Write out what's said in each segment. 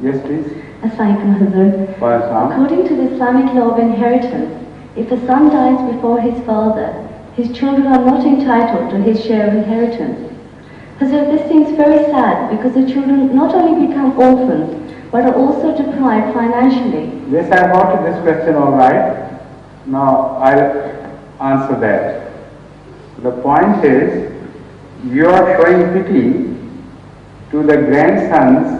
Yes, please. According to the Islamic law of inheritance, if a son dies before his father, his children are not entitled to his share of inheritance. Hazrat, this seems very sad because the children not only become orphans, but are also deprived financially. Yes, I got to this question all right. Now I'll answer that. The point is, you are showing pity to the grandsons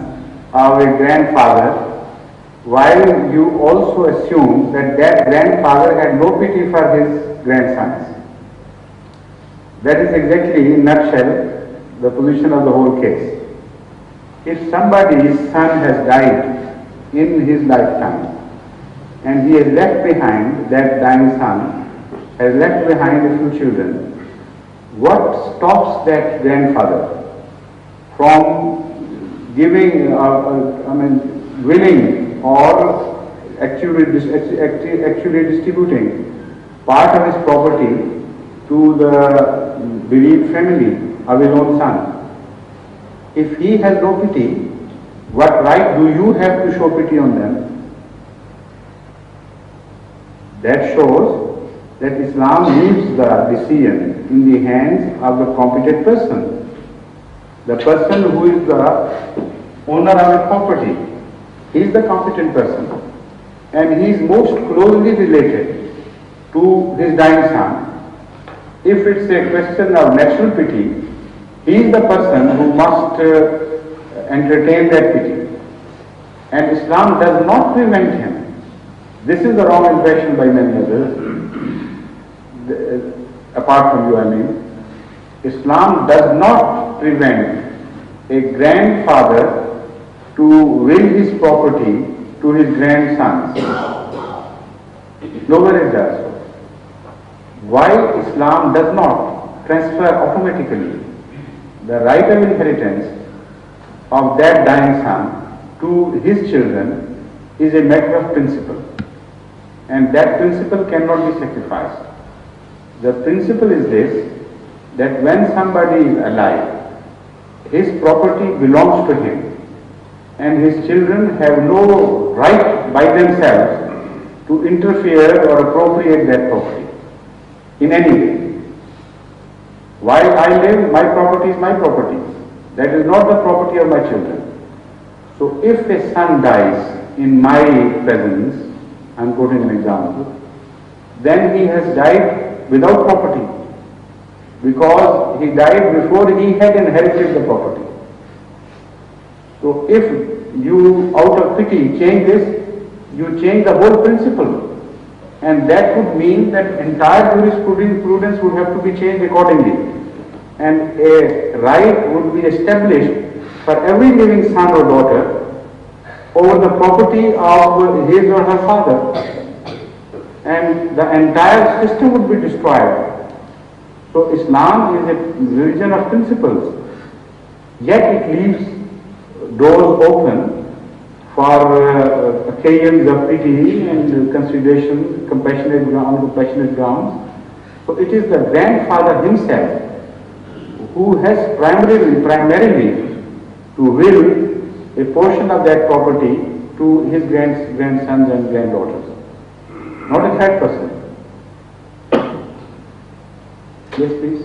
of a grandfather, while you also assume that that grandfather had no pity for his grandsons. That is exactly, in a nutshell, the position of the whole case. If somebody's son has died in his lifetime, and he has left behind, that dying son has left behind a few children, what stops that grandfather from giving, willing or actually distributing part of his property to the bereaved family of his own son? If he has no pity, what right do you have to show pity on them? That shows that Islam leaves the decision in the hands of the competent person. The person who is the owner of the property, he is the competent person, and he is most closely related to his dying son. If it's a question of natural pity, he is the person who must entertain that pity, and Islam does not prevent him. This is the wrong impression by many others, apart from you, I mean. Islam does not prevent a grandfather to will his property to his grandsons. Nowhere it does so. Why Islam does not transfer automatically the right of inheritance of that dying son to his children is a matter of principle, and that principle cannot be sacrificed. The principle is this, that when somebody is alive, his property belongs to him, and his children have no right by themselves to interfere or appropriate that property in any way. While I live, my property is my property. That is not the property of my children. So if a son dies in my presence, I am quoting an example, then he has died without property, because he died before he had inherited the property. So if you, out of pity, change this, you change the whole principle, and that would mean that entire jurisprudence would have to be changed accordingly, and a right would be established for every living son or daughter over the property of his or her father, and the entire system would be destroyed. So Islam is a religion of principles, yet it leaves doors open for occasions of pity and consideration, compassionate grounds. So it is the grandfather himself who has primarily to will a portion of that property to his grandsons and granddaughters, not a third person. Yes, please.